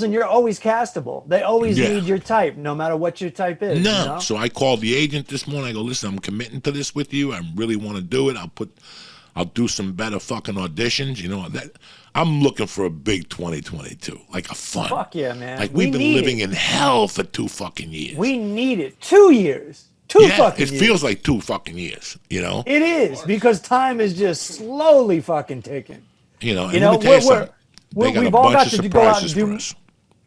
and you're always castable. They always Yeah. need your type, no matter what your type is. You No. know? So I called the agent this morning. I go, listen, I'm committing to this with you. I really want to do it. I'll do some better fucking auditions. You know that I'm looking for a big 2022, like a fun. Fuck yeah, man. Like We we've been need living it. in hell for 2 fucking years. We need it. 2 years. Two Yeah, fucking it years. feels like 2 fucking years. You know. It is because time is just slowly fucking ticking. You know. You And let know, me tell you something. They got a we've all bunch got of to go out and surprises for do. us.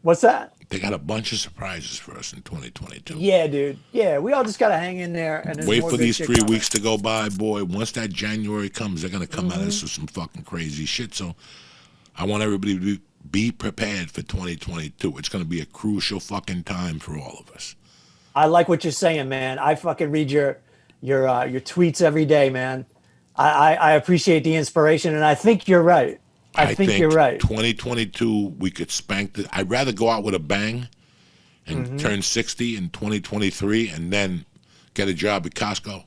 What's that? They got a bunch of surprises for us in 2022. Yeah, dude. Yeah, we all just gotta hang in there, and there's Wait more for good these shit 3 weeks to go by, boy. Once that January comes, they're gonna come at coming. us with some fucking crazy shit. So I want everybody to be prepared for 2022. It's gonna be a crucial fucking time for all of us. I like what you're saying, man. I fucking read your tweets every day, man. I appreciate the inspiration, and I think you're right. I I think you're think right. 2022 we could spank the. I'd rather go out with a bang and Hmm. turn 60 in 2023 and then get a job at Costco.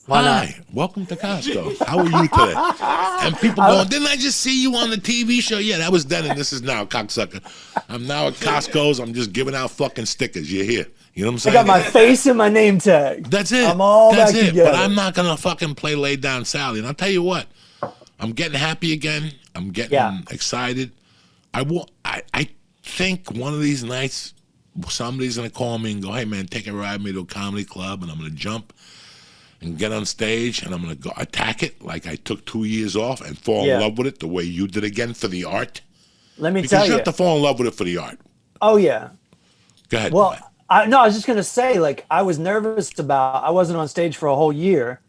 Why not? Hi, welcome to Costco. How are you today? And people going, didn't I just see you on the TV show? Yeah, that was then and this is now, cocksucker. I'm now at Costco's. I'm just giving out fucking stickers. You're here. You know what I'm I saying? got my face and my name tag. That's it. I'm all That's back it. together. But I'm not going to fucking play lay down Sally. And I'll tell you what, I'm getting happy again. I'm getting Yeah. excited. I think one of these nights, somebody's going to call me and go, hey, man, take a ride with me to a comedy club, and I'm going to jump and get on stage, and I'm going to go attack it like I took 2 years off and fall Yeah. in love with it the way you did again for the art. Let me Because tell you you. have to fall in love with it for the art. Oh yeah. Go ahead. Well, man. I was just gonna say, like, I was nervous about. I wasn't on stage for a whole year,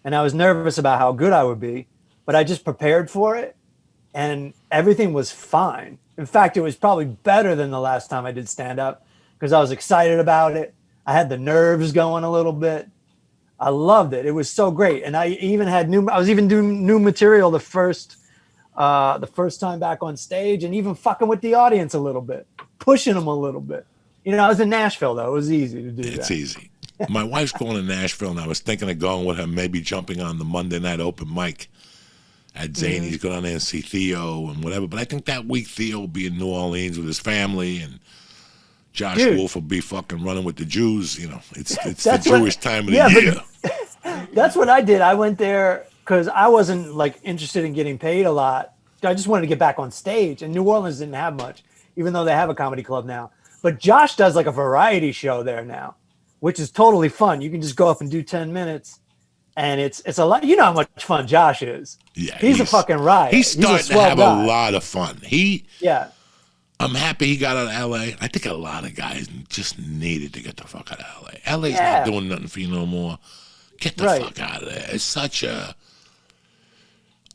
and I was nervous about how good I would be, but I just prepared for it, and everything was fine. In fact, it was probably better than the last time I did stand up because I was excited about it. I had the nerves going a little bit. I loved it. It was so great, and I even had new. I was even doing new material the first time back on stage, and even fucking with the audience a little bit, pushing them a little bit. You know, I was in Nashville though. It was easy to do It's that. easy. My wife's going to Nashville, and I was thinking of going with her, maybe jumping on the Monday night open mic at Zany's, go down there and see Theo and whatever. But I think that week Theo will be in New Orleans with his family, and Josh Dude. Wolf will be fucking running with the Jews. You know, it's the That's what- Jewish time of yeah, the but- year. That's what I did. I went there because I wasn't like interested in getting paid a lot. I just wanted to get back on stage, and New Orleans didn't have much, even though they have a comedy club now. But Josh does like a variety show there now, which is totally fun. You can just go up and do 10 minutes, and it's a lot. You know how much fun Josh is. Yeah, he's a fucking riot. He's a starting to swell have guy. a lot of fun. Yeah, I'm happy he got out of L.A. I think a lot of guys just needed to get the fuck out of L.A. L.A.'s Yeah. not doing nothing for you no more. Get the Right. fuck out of there. It's such a...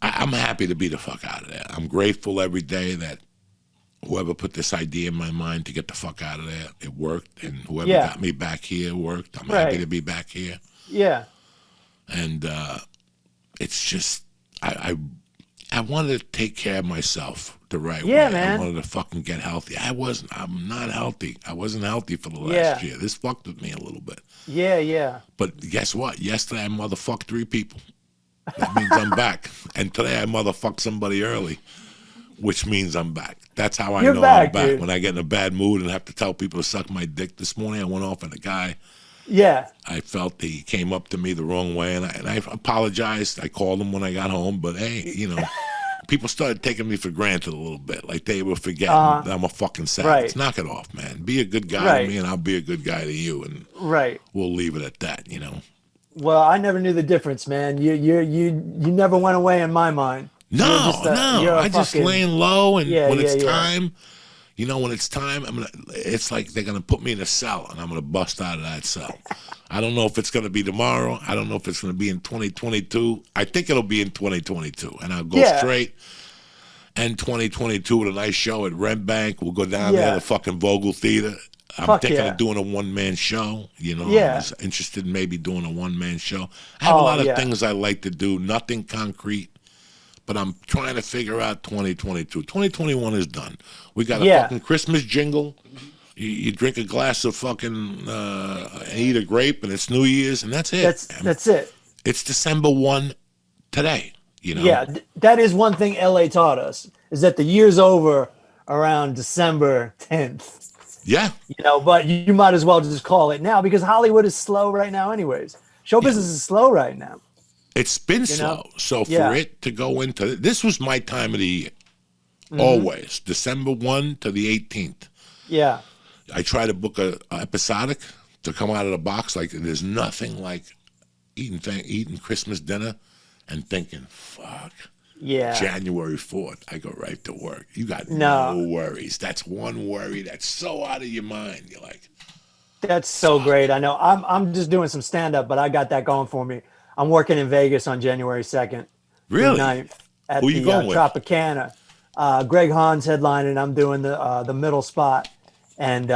I'm happy to be the fuck out of there. I'm grateful every day that whoever put this idea in my mind to get the fuck out of there, it worked. And whoever Yeah. got me back here worked. I'm Right. happy to be back here. yeah, And it's just... I wanted to take care of myself the right Yeah, way. man. I wanted to fucking get healthy. I'm not healthy. I wasn't healthy for the last Yeah. year. This fucked with me a little bit. yeah. But guess what? Yesterday I motherfucked 3 people. That means I'm back. And today I motherfucked somebody early, which means I'm back. That's how I You're know back, I'm back. dude. When I get in a bad mood and have to tell people to suck my dick. This morning I went off on a guy. Yeah. I felt he came up to me the wrong way, and I apologized. I called him when I got home, but hey, you know, people started taking me for granted a little bit, like they were forgetting that I'm a fucking savage. Right. Knock it off, man. Be a good guy Right. to me, and I'll be a good guy to you, and Right. we'll leave it at that. You know. Well, I never knew the difference, man. You never went away in my mind. No, you're a I just fucking- laying low, and Yeah, when it's yeah. time, you know, when it's time, it's like they're gonna put me in a cell, and I'm gonna bust out of that cell. I don't know if it's gonna be tomorrow. I don't know if it's gonna be in 2022. I think it'll be in 2022, and I'll go Yeah. straight. And 2022 with a nice show at Red Bank. We'll go down there Yeah. to the fucking Vogel Theater. I'm Fuck thinking yeah. of doing a one-man show. You know, Yeah. I was interested in maybe doing a one-man show. I have a Oh, lot of yeah. things I like to do. Nothing concrete. But I'm trying to figure out 2022. 2021 is done. We got a Yeah. fucking Christmas jingle. You drink a glass of fucking, and eat a grape, and it's New Year's, and that's it. That's it. It's December 1 today, you know? Yeah, that is one thing LA taught us is that the year's over around December 10th. Yeah. You know, but you might as well just call it now because Hollywood is slow right now, anyways. Show business is slow right now. It's been slow. So for it to go into this was my time of the year. Always. December 1 to the 18th. Yeah. I try to book a episodic to come out of the box. Like there's nothing like eating Christmas dinner and thinking, fuck. Yeah. January 4th, I go right to work. You got no worries. That's one worry that's so out of your mind. You're like, that's so great. I know. I'm just doing some stand up, but I got that going for me. I'm working in Vegas on January 2nd. Really? 9th at Who you going with? Tropicana. Greg Hahn's headlining. I'm doing the middle spot, and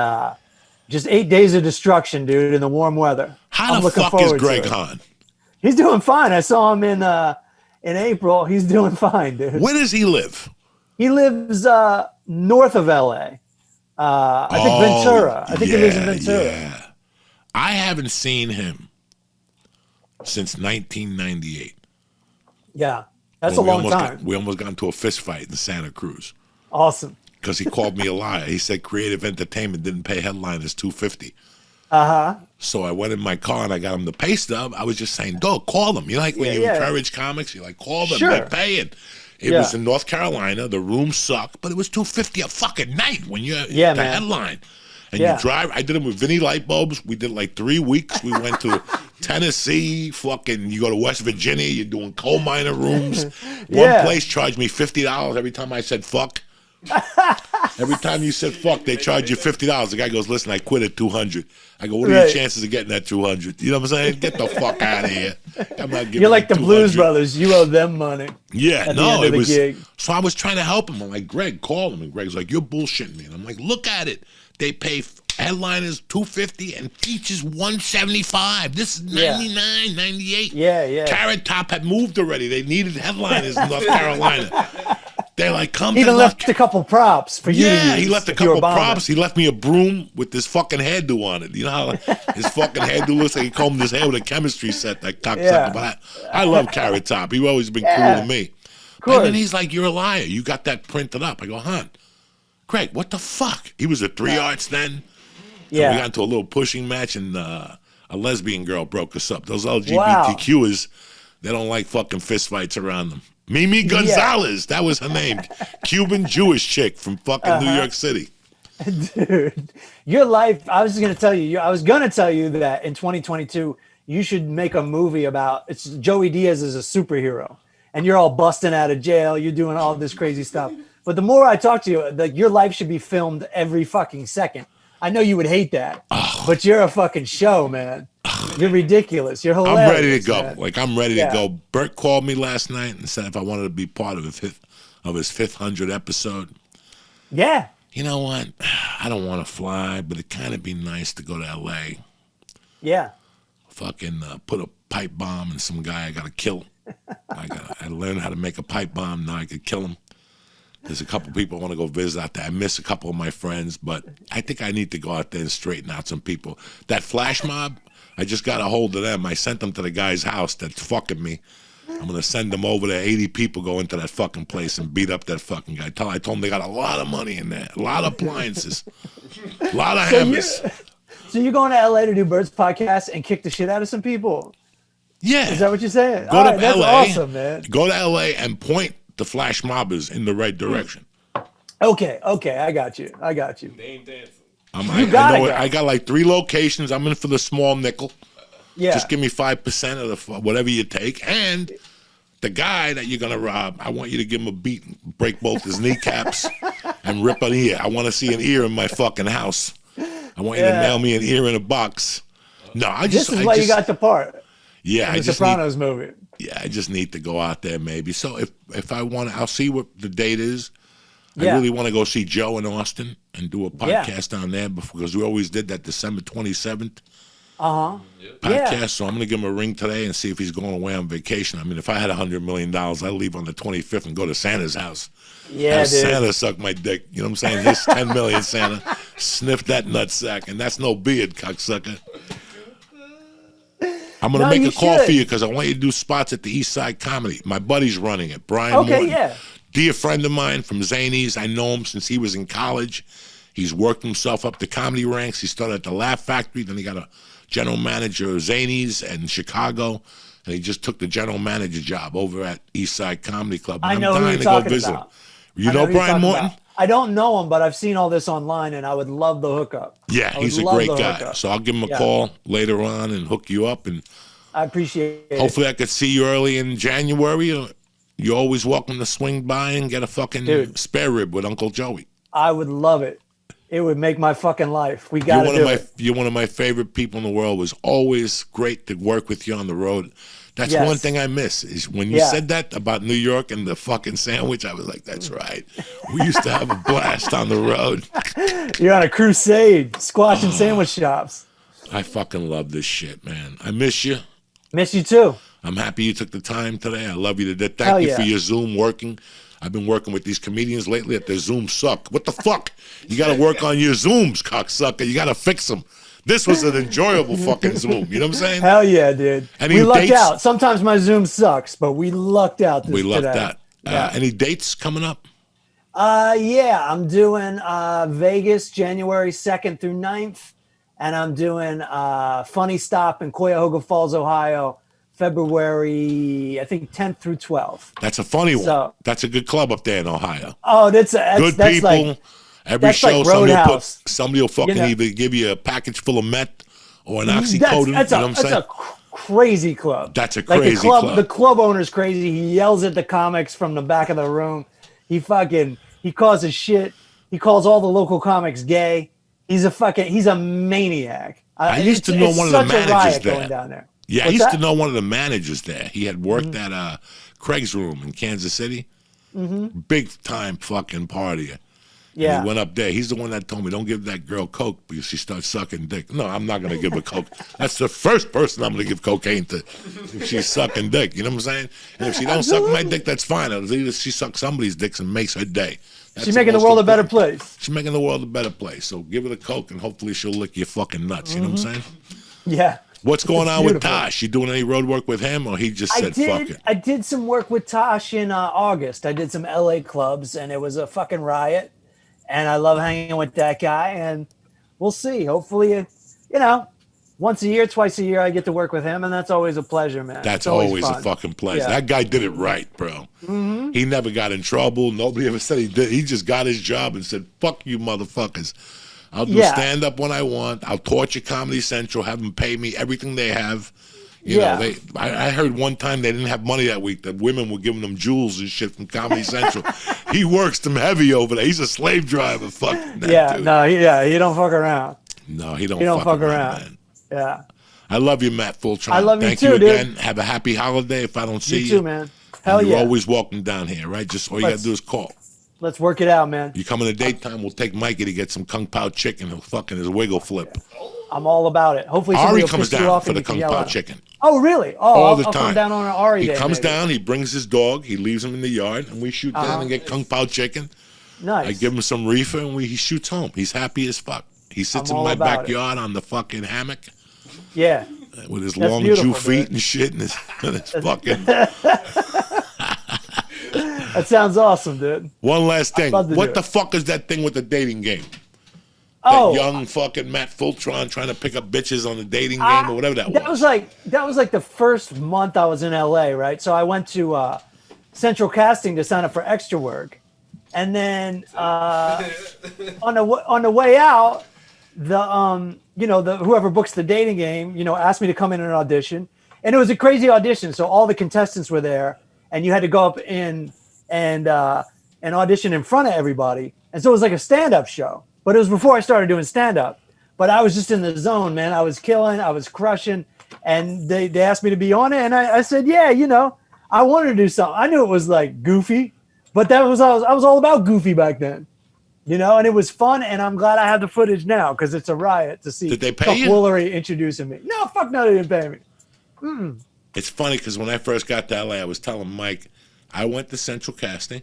just 8 days of destruction, dude, in the warm weather. How the fuck is Greg Hahn? He's doing fine. I saw him in April. He's doing fine, dude. Where does he live? He lives north of LA. I think Ventura. I think he lives in Ventura. Yeah. I haven't seen him since 1998. Yeah, that's a long time. We almost got into a fist fight in Santa Cruz. Awesome. Because he called me a liar. He said creative entertainment didn't pay headliners $250. So I went in my car and I got him the pay stub. I was just saying, go call them. You know, like when you encourage comics, you're like, call them. Sure. They're paying. It was in North Carolina. The room sucked, but it was $250 a fucking night when you're the headline. And you drive. I did it with Vinny Light Bulbs. We did like 3 weeks. We went to Tennessee. Fucking, you go to West Virginia. You're doing coal miner rooms. One place charged me $50 every time I said fuck. Every time you said fuck, they charge you $50. The guy goes, listen, I quit at $200. I go, what are your chances of getting that $200? You know what I'm saying? Get the fuck out of here. I'm not giving You're like the $200. Blues Brothers. You owe them money. Yeah, at the end of the gig. So I was trying to help him. I'm like, Greg, call him. And Greg's like, you're bullshitting me. And I'm like, look at it. They pay headliners $250 and features $175. This is $99, $98. Yeah. Carrot Top had moved already. They needed headliners in North Carolina. They're like, come. He even left a couple props for you. Yeah, he left a couple props. He left me a broom with this fucking hairdo on it. You know how his fucking hairdo looks like he combed his hair with a chemistry set. That cocksucker. But I love Carrot Top. He's always been cool to me. And then he's like, you're a liar. You got that printed up. I go, huh? Greg, what the fuck? He was at 3 Arts then. Yeah. And we got into a little pushing match, and a lesbian girl broke us up. Those LGBTQers, they don't like fucking fist fights around them. Mimi Gonzalez, that was her name. Cuban Jewish chick from fucking New York City. Dude, your life, I was going to tell you that in 2022, you should make a movie about, it's Joey Diaz as a superhero, and you're all busting out of jail, you're doing all this crazy stuff. But the more I talk to you, like, your life should be filmed every fucking second. I know you would hate that, but you're a fucking show, man. You're ridiculous. You're hilarious. I'm ready to go. Man. Like, I'm ready to go. Bert called me last night and said if I wanted to be part of his 500th episode. Yeah. You know what? I don't want to fly, but it'd kind of be nice to go to L.A. Yeah. Fucking put a pipe bomb in some guy I got to kill. I learned how to make a pipe bomb. Now I could kill him. There's a couple people I want to go visit out there. I miss a couple of my friends, but I think I need to go out there and straighten out some people. That flash mob, I just got a hold of them. I sent them to the guy's house that's fucking me. I'm going to send them over there. 80 people go into that fucking place and beat up that fucking guy. I told them they got a lot of money in there, a lot of appliances, a lot of hammers. So you're going to L.A. to do Bert's podcast and kick the shit out of some people? Yeah. Is that what you're saying? Go to L.A. That's awesome, man. Go to L.A. and point the flash mobbers in the right direction. Okay, I got you. They ain't dancing. I got like 3 locations. I'm in for the small nickel. Yeah. Just give me 5% of the whatever you take. And the guy that you're going to rob, I want you to give him a beat, break both his kneecaps, and rip an ear. I want to see an ear in my fucking house. I want you to mail me an ear in a box. No, This is why you got the part. Yeah, in the Sopranos movie. Yeah, I just need to go out there maybe. So if I want to, I'll see what the date is. I really want to go see Joe in Austin and do a podcast down there because we always did that December 27th podcast. So I'm going to give him a ring today and see if he's going away on vacation. I mean, if I had $100 million, I'd leave on the 25th and go to Santa's house. Yeah, have dude. Santa suck my dick. You know what I'm saying? Here's 10 million, Santa. Sniff that nutsack. And that's no beard, cocksucker. I'm going to make a call for you because I want you to do spots at the East Side Comedy. My buddy's running it. Brian Morton. Yeah. dear friend of mine from Zanies. I know him since he was in college. He's worked himself up the comedy ranks. He started at the Laugh Factory. Then he got a general manager of Zanies in Chicago. And he just took the general manager job over at Eastside Comedy Club. And I know I'm who dying you're to go talking visit about. him. You know who you're Brian talking Morton? about. I don't know him, but I've seen all this online, and I would love the hookup. Yeah, I would he's a love great the guy. hookup. So I'll give him a call later on and hook you up. And I appreciate it. hopefully I could see you early in January. You're always welcome to swing by and get a fucking spare rib with Uncle Joey. I would love it. It would make my fucking life. We got to do it. You're one of my favorite people in the world. It was always great to work with you on the road. That's one thing I miss is when you said that about New York and the fucking sandwich, I was like, that's right. We used to have a blast on the road. You're on a crusade, squashing sandwich shops. I fucking love this shit, man. I miss you. Miss you too. I'm happy you took the time today. I love you to death. Thank you for your Zoom working. I've been working with these comedians lately that their Zooms suck. What the fuck? You got to work on your Zooms, cocksucker. You got to fix them. This was an enjoyable fucking Zoom. You know what I'm saying? Hell yeah, dude. Any we lucked dates? out. Sometimes my Zoom sucks, but we lucked out We lucked today. out. Yeah. Any dates coming up? Yeah, I'm doing Vegas January 2nd through 9th, and I'm doing Funny Stop in Cuyahoga Falls, Ohio, February, I think 10th through 12th. That's a funny one. So- That's a good club up there in Ohio. Oh, that's Good that's people. like Every that's show, like Roadhouse. somebody will fucking You know. either give you a package full of meth or an oxycodone. that's You know what I'm saying? a crazy club. That's a Like crazy club. The club owner's crazy. He yells at the comics from the back of the room. He causes shit. He calls all the local comics gay. He's a maniac. I used to know one of the managers there. Going down there. Yeah, I What's used to that? know one of the managers there. He had worked at Craig's Room in Kansas City. Big time fucking partier. Yeah. And he went up there. He's the one that told me, don't give that girl coke because she starts sucking dick. No, I'm not going to give her coke. That's the first person I'm going to give cocaine to if she's sucking dick. You know what I'm saying? And if she don't suck my dick, that's fine. Either she sucks somebody's dicks and makes her day. That's She's making the world a better place. She's making the world a better place. So give her the coke and hopefully she'll lick your fucking nuts. You know what I'm saying? Yeah. What's going on with beautiful. Tosh? You doing any road work with him or he just said fuck it? I did some work with Tosh in August. I did some LA clubs and it was a fucking riot. And I love hanging with that guy. And we'll see. Hopefully, once a year, twice a year, I get to work with him. And that's always a pleasure, man. That's It's always always a fun. fucking pleasure. Yeah. That guy did it right, bro. He never got in trouble. Nobody ever said he did. He just got his job and said, fuck you motherfuckers. I'll do stand-up when I want. I'll torture Comedy Central, have them pay me everything they have. You know, I heard one time they didn't have money that week. The women were giving them jewels and shit from Comedy Central. He works them heavy over there. He's a slave driver. Fuck that dude. He don't fuck around. No, he don't fuck around. around. Man. Yeah. I love you, Matt Fulchiron. I love you Thank too, you dude. again. Have a happy holiday if I don't see you. You too, man. Hell You're yeah. always welcome down here, right? Just all you got to do is call. Let's work it out, man. You come in the daytime, we'll take Mikey to get some Kung Pao chicken. He'll fucking his wiggle flip. I'm all about it. Hopefully somebody Ari will comes piss you down off for and the you can Kung yell Pao at him. chicken. Oh, really? Oh, All I'll the time. come down on an Ari He day. comes maybe. down, he brings his dog, he leaves him in the yard, and we shoot down and get Kung Pao chicken. Nice. I give him some reefer, and he shoots home. He's happy as fuck. He sits I'm in all my about backyard on the fucking hammock Yeah. with his That's long beautiful, Jew feet man. and shit, and his fucking... That sounds awesome, dude. One last thing. love to What do the it. fuck is that thing with the dating game? Oh, That young fucking Matt Fulchiron trying to pick up bitches on the dating game or whatever that was. That was like the first month I was in LA, right? So I went to Central Casting to sign up for extra work, and then on the way out, the whoever books the dating game, asked me to come in and audition, and it was a crazy audition. So all the contestants were there, and you had to go up in and audition in front of everybody, and so it was like a stand-up show. But it was before I started doing stand-up. But I was just in the zone, man. I was killing, I was crushing, and they asked me to be on it, and I said, yeah, I wanted to do something. I knew it was like goofy, but I was all about goofy back then, and it was fun, and I'm glad I have the footage now because it's a riot to see Did they pay you? Woolery introducing me. No, fuck no, they didn't pay me. It's funny because when I first got to LA, I was telling Mike, I went to Central Casting.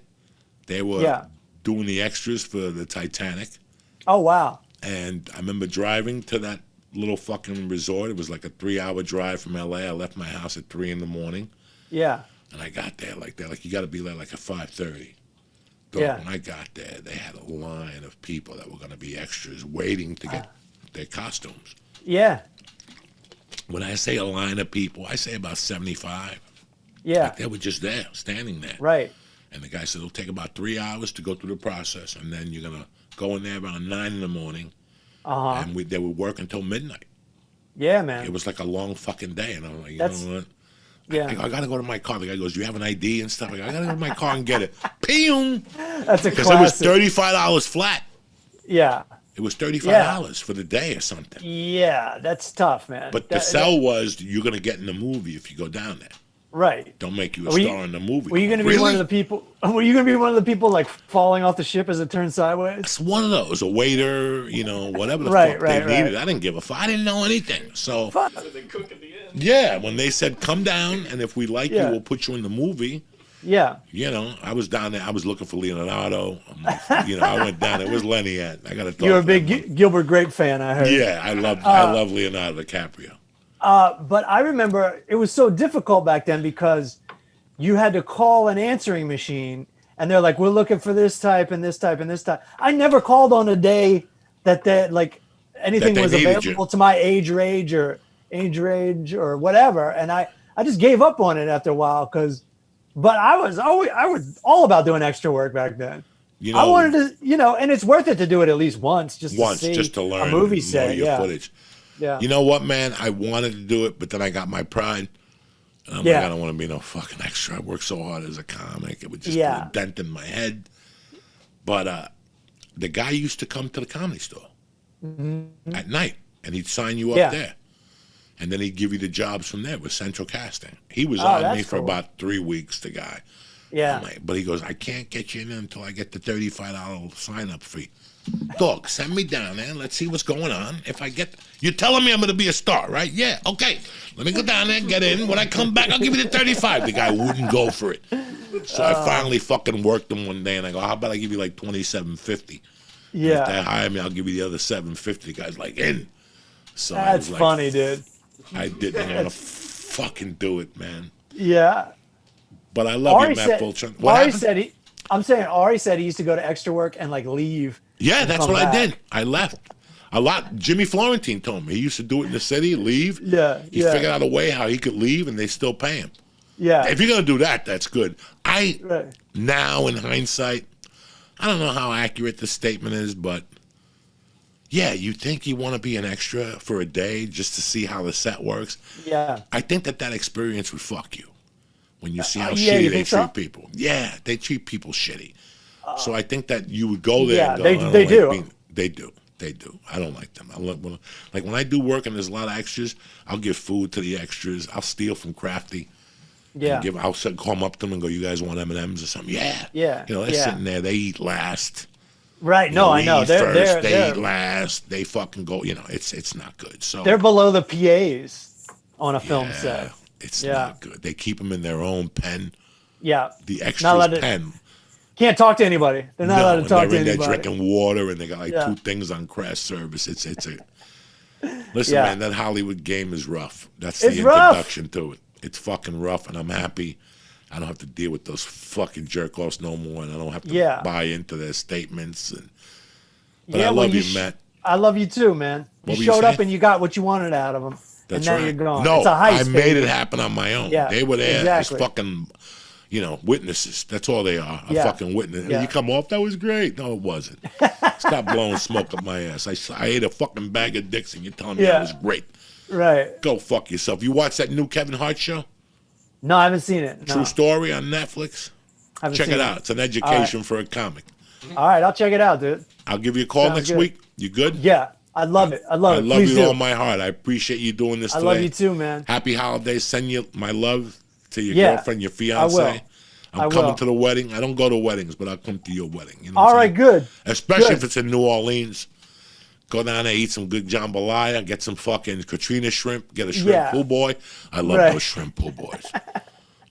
They were doing the extras for the Titanic. Oh, wow. And I remember driving to that little fucking resort. It was like a 3-hour drive from LA. I left my house at 3 in the morning. Yeah. And I got there like that. Like, you got to be there like at 5:30. Dog, Yeah. when I got there, they had a line of people that were going to be extras waiting to get their costumes. Yeah. When I say a line of people, I say about 75. Yeah. Like they were just there, standing there. Right. And the guy said it'll take about 3 hours to go through the process, and then you're gonna go in there around 9 in the morning, and they would work until midnight. Yeah, man. It was like a long fucking day, and I'm like, you That's- know what? Yeah. I gotta go to my car. The guy goes, "Do you have an ID and stuff?" I gotta go to my car and get it. Pew! That's a Because it was classic. $35 flat. Yeah. It was $35 for the day or something. Yeah. That's tough, man. But the sell was you're gonna get in the movie if you go down there. Right. Don't make you a Were you- star in the movie. Were you going to be Really? one of the people? Were you going to be one of the people like falling off the ship as it turned sideways? It's one of those, a waiter, you know, whatever the Right, fuck right, they needed. right. I didn't give a fuck. I didn't know anything. So, Fuck. They cook at the end. yeah, when they said, come down, and if we like you, Yeah. we'll put you in the movie. Yeah. You know, I was down there. I was looking for Leonardo. You know, I went down there. Where's Lenny at? I got to talk You're a to big him. Gilbert Grape fan, I heard. Yeah, I love Leonardo DiCaprio. But I remember it was so difficult back then because you had to call an answering machine and they're like, we're looking for this type and this type and this type. I never called on a day that anything That they was needed available you. to my age range or whatever. And I just gave up on it after a while but I was all about doing extra work back then. You know, I wanted to, and it's worth it to do it at least once to see just to learn a movie know set. your Yeah. footage. Yeah. You know what, man? I wanted to do it, but then I got my pride. And I'm Yeah. like, I don't want to be no fucking extra. I worked so hard as a comic. It would just Yeah. put a dent in my head. But the guy used to come to the Comedy Store at night, and he'd sign you up Yeah. there. And then he'd give you the jobs from there with Central Casting. He was Oh, on me that's for cool. about 3 weeks, the guy. Yeah. I'm like, but he goes, I can't get you in until I get the $35 sign-up fee. Dog, send me down there and let's see what's going on. If I get, you're telling me I'm going to be a star, right? Yeah, okay. Let me go down there and get in. When I come back, I'll give you the 35. The guy wouldn't go for it. So I finally fucking worked him one day, and I go, how about I give you like $27.50? If they Yeah. hire me, I'll give you the other $7.50. The guy's like, in. So I That's was like, funny, dude. I didn't want to fucking do it, man. Yeah. But I love you, Matt Fulchiron. What Ari happened? said I'm saying Ari said he used to go to extra work and like leave. Yeah, and that's come what I back. did. I left. A lot. Jimmy Florentine told me he used to do it in the city, leave. Yeah, He yeah. figured out a way how he could leave and they still pay him. Yeah. If you're gonna do that, that's good. Right. Now in hindsight, I don't know how accurate this statement is, but yeah, you think you want to be an extra for a day just to see how the set works. Yeah. I think that experience would fuck you when you see how yeah, shitty you they think treat so? people. Yeah, they treat people shitty. So I think that you would go there. Yeah, and go, they I don't do. They do. They do. I don't like them. When I do work and there's a lot of extras, I'll give food to the extras. I'll steal from Crafty. Yeah. I'll come up to them and go, "You guys want M&Ms or something?" Yeah. Yeah, You know, they're yeah. sitting there. They eat last. Right. You No, we I know. eat They're first. They they're eat last. They fucking go. You know, it's not good. So they're below the PAs on a film yeah, set. it's Yeah. not good. They keep them in their own pen. Yeah. The Not extras allowed to, pen. can't talk to anybody. They're not allowed to and talk to they're in there anybody. drinking water, and they got like Yeah. 2 things on crash service. It's a listen, Yeah. man. That Hollywood game is rough. That's It's the rough. introduction to it. It's fucking rough, and I'm happy. I don't have to deal with those fucking jerk offs no more, and I don't have to Yeah. buy into their statements. But Yeah, I well, love you you, Matt. I love you too, man. What You were you showed up saying? and you got what you wanted out of them. That's and now right. you're gone. No, it's a heist, I made baby. it happen on my own. Yeah, They were there exactly. as fucking, witnesses. That's all they are. A Yeah. fucking witness. Yeah. You come off, that was great. No, it wasn't. Stop blowing smoke up my ass. I ate a fucking bag of dicks and you're telling me Yeah. that was great. Right. Go fuck yourself. You watch that new Kevin Hart show? No, I haven't seen it. No, True Story on Netflix? haven't Check seen it out. It's an education for a comic. All right, I'll check it out, dude. I'll give you a call Sounds next good. week. You good? Yeah, I love it. I love I it. love Please you do. with all my heart. I appreciate you doing this I today. love you too, man. Happy holidays. Send you my love to your Yeah, girlfriend, your I fiance. will. I'm I coming will. to the wedding. I don't go to weddings, but I'll come to your wedding. You know All what I'm right, saying? good. Especially Good. if it's in New Orleans. Go down there, eat some good jambalaya, get some fucking Katrina shrimp, get a shrimp Yeah. po' boy. I love Right. those shrimp po' boys.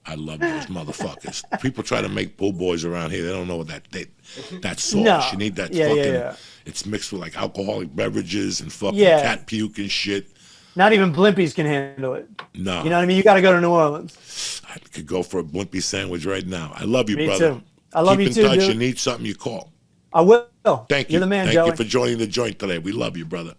I love those motherfuckers. People try to make po' boys around here. They don't know what that sauce. No. You need that Yeah, yeah, fucking. yeah. It's mixed with like alcoholic beverages and fucking Yeah. cat puke and shit. Not even Blimpies can handle it. No, You know what I mean? You got to go to New Orleans. I could go for a blimpy sandwich right now. I love you, Me brother. too. I love Keep you in too, touch. dude. You need something, you call. I will. Thank you. You're the man, Thank Joey. you for joining the joint today. We love you, brother.